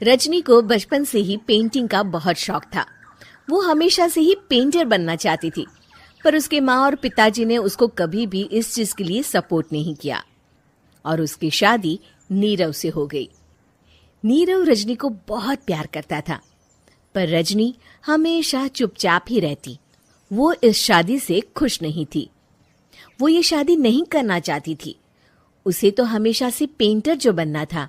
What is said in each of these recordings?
रजनी को बचपन से ही पेंटिंग का बहुत शौक था। वो हमेशा से ही पेंटर बनना चाहती थी, पर उसके माँ और पिताजी ने उसको कभी भी इस चीज के लिए सपोर्ट नहीं किया और उसकी शादी नीरव से हो गई। नीरव रजनी को बहुत प्यार करता था, पर रजनी हमेशा चुपचाप ही रहती। वो इस शादी से खुश नहीं थी। वो ये शादी नहीं करना चाहती थी। उसे तो हमेशा से पेंटर जो बनना था।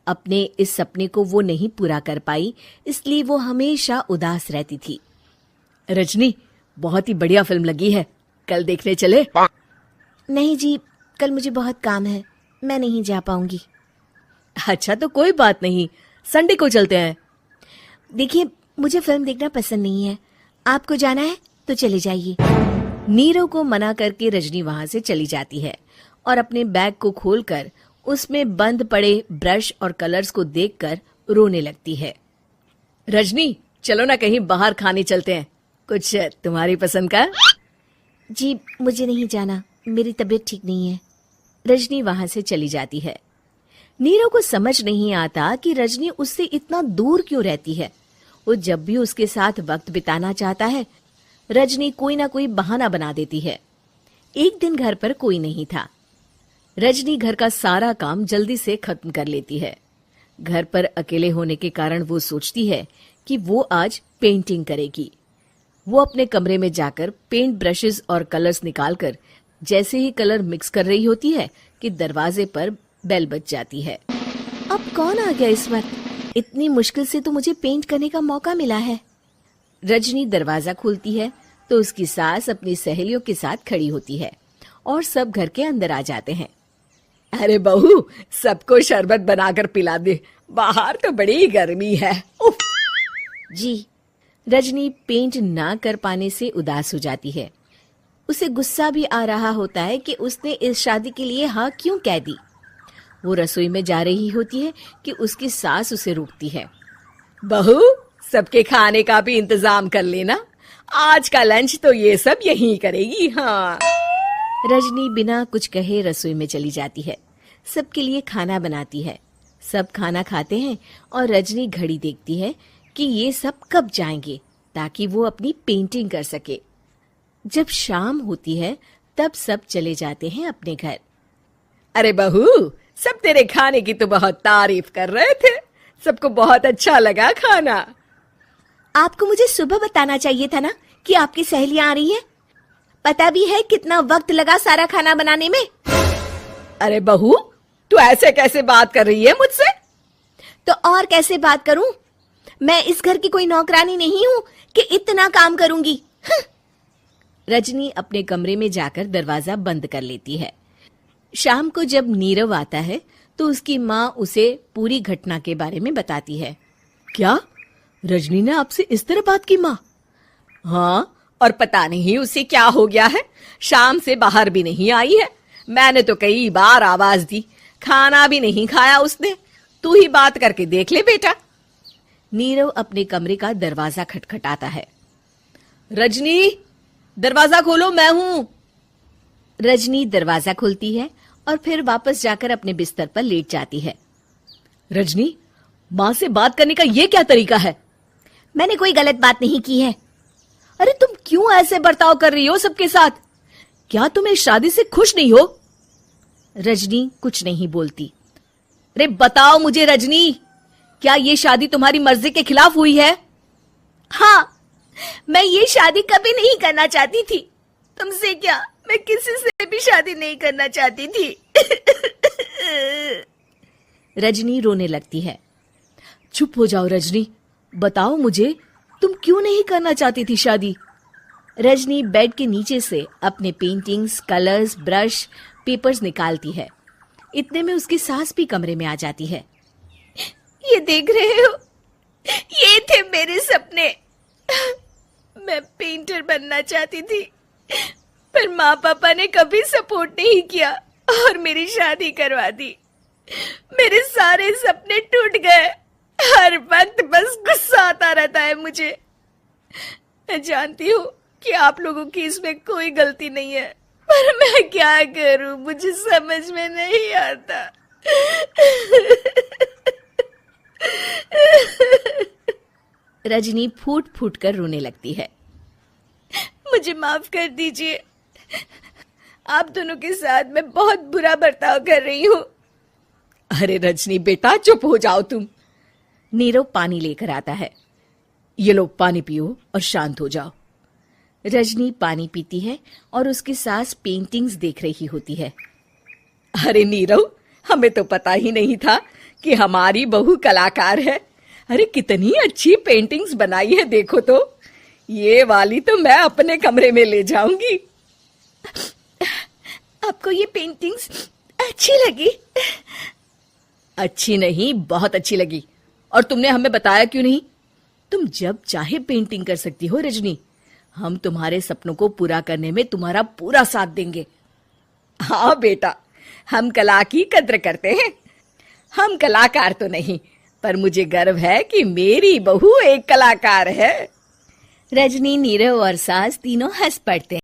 अपने इस सपने को वो नहीं पूरा कर पाई, इसलिए वो हमेशा उदास रहती थी। रजनी, बहुत ही बढ़िया फिल्म लगी है, कल देखने चले? नहीं जी, कल मुझे बहुत काम है, मैं नहीं जा पाऊंगी। अच्छा तो कोई बात नहीं, संडे को चलते हैं। देखिए, मुझे फिल्म देखना पसंद नहीं है। आपको जाना है तो चले जाइए। नीरव को मना करके रजनी वहां से चली जाती है और अपने बैग को खोलकर उसमें बंद पड़े ब्रश और कलर्स को देखकर रोने लगती है। रजनी, चलो ना कहीं बाहर खाने चलते हैं, कुछ तुम्हारी पसंद का। जी, मुझे नहीं जाना, मेरी तबीयत ठीक नहीं है। रजनी वहां से चली जाती है। नीरव को समझ नहीं आता कि रजनी उससे इतना दूर क्यों रहती है। वो जब भी उसके साथ वक्त बिताना चाहता है, रजनी कोई ना कोई बहाना बना देती है। एक दिन घर पर कोई नहीं था। रजनी घर का सारा काम जल्दी से खत्म कर लेती है। घर पर अकेले होने के कारण वो सोचती है कि वो आज पेंटिंग करेगी। वो अपने कमरे में जाकर पेंट ब्रशेस और कलर्स निकालकर जैसे ही कलर मिक्स कर रही होती है कि दरवाजे पर बेल बज जाती है। अब कौन आ गया इस वक्त? इतनी मुश्किल से तो मुझे पेंट करने का मौका मिला है। रजनी दरवाजा खोलती है तो उसकी सास अपनी सहेलियों के साथ खड़ी होती है और सब घर के अंदर आ जाते हैं। अरे बहू, सबको शरबत बनाकर पिला दे, बाहर तो बड़ी गर्मी है। उफ। जी। रजनी पेंट ना कर पाने से उदास हो जाती है। उसे गुस्सा भी आ रहा होता है कि उसने इस शादी के लिए हाँ क्यों कह दी। वो रसोई में जा रही होती है कि उसकी सास उसे रोकती है। बहू, सबके खाने का भी इंतजाम कर लेना, आज का लंच तो ये सब यहीं करेगी। हाँ। रजनी बिना कुछ कहे रसोई में चली जाती है। सबके लिए खाना बनाती है। सब खाना खाते हैं और रजनी घड़ी देखती है कि ये सब कब जाएंगे ताकि वो अपनी पेंटिंग कर सके। जब शाम होती है तब सब चले जाते हैं अपने घर। अरे बहू, सब तेरे खाने की तो बहुत तारीफ कर रहे थे, सबको बहुत अच्छा लगा खाना। आपको मुझे सुबह बताना चाहिए था ना कि आपकी सहेलियां आ रही हैं। पता भी है कितना वक्त लगा सारा खाना बनाने में। अरे बहू, तू ऐसे कैसे बात कर रही है मुझसे? तो और कैसे बात करूं? मैं इस घर की कोई नौकरानी नहीं हूं कि इतना काम करूंगी। रजनी अपने कमरे में जाकर दरवाजा बंद कर लेती है। शाम को जब नीरव आता है तो उसकी माँ उसे पूरी घटना के बारे में बताती है। क्या रजनी ने आपसे इस तरह बात की माँ? हाँ, और पता नहीं उसे क्या हो गया है, शाम से बाहर भी नहीं आई है। मैंने तो कई बार आवाज दी, खाना भी नहीं खाया उसने। तू ही बात करके देख ले बेटा। नीरव अपने कमरे का दरवाजा खटखटाता है। रजनी, दरवाजा खोलो, मैं हूं। रजनी दरवाजा खोलती है और फिर वापस जाकर अपने बिस्तर पर लेट जाती है। रजनी, माँ से बात करने का ये क्या तरीका है? मैंने कोई गलत बात नहीं की है। अरे तुम क्यों ऐसे बर्ताव कर रही हो सबके साथ? क्या तुम इस शादी से खुश नहीं हो? रजनी कुछ नहीं बोलती। अरे बताओ मुझे रजनी, क्या ये शादी तुम्हारी मर्जी के खिलाफ हुई है? हाँ, मैं ये शादी कभी नहीं करना चाहती थी। तुमसे क्या, मैं किसी से भी शादी नहीं करना चाहती थी। रजनी रोने लगती है। चुप हो जाओ रजनी, बताओ मुझे, तुम क्यों नहीं करना चाहती थी शादी? रजनी बेड के नीचे से अपने पेंटिंग्स, कलर्स, ब्रश, पेपर्स निकालती है। इतने में उसकी सास भी कमरे में आ जाती है। ये देख रहे हो, ये थे मेरे सपने। मैं पेंटर बनना चाहती थी, पर माँ पापा ने कभी सपोर्ट नहीं किया और मेरी शादी करवा दी। मेरे सारे सपने टूट गए। हर वक्त बस गुस्सा आता रहता है मुझे। मैं जानती हूँ कि आप लोगों की इसमें कोई गलती नहीं है, पर मैं क्या करूं, मुझे समझ में नहीं आता। रजनी फूट फूट कर रोने लगती है। मुझे माफ कर दीजिए, आप दोनों के साथ मैं बहुत बुरा बर्ताव कर रही हूँ। अरे रजनी बेटा, चुप हो जाओ तुम। नीरव पानी लेकर आता है। ये लो पानी पियो और शांत हो जाओ। रजनी पानी पीती है और उसकी सास पेंटिंग्स देख रही होती है। अरे नीरव, हमें तो पता ही नहीं था कि हमारी बहू कलाकार है। अरे कितनी अच्छी पेंटिंग्स बनाई है, देखो तो। ये वाली तो मैं अपने कमरे में ले जाऊंगी। आपको ये पेंटिंग्स अच्छी लगी? अच्छी नहीं, बहुत अच्छी लगी। और तुमने हमें बताया क्यों नहीं? तुम जब चाहे पेंटिंग कर सकती हो रजनी। हम तुम्हारे सपनों को पूरा करने में तुम्हारा पूरा साथ देंगे। हाँ बेटा, हम कला की कद्र करते हैं। हम कलाकार तो नहीं, पर मुझे गर्व है कि मेरी बहू एक कलाकार है। रजनी, नीरव और सास तीनों हंस पड़ते हैं।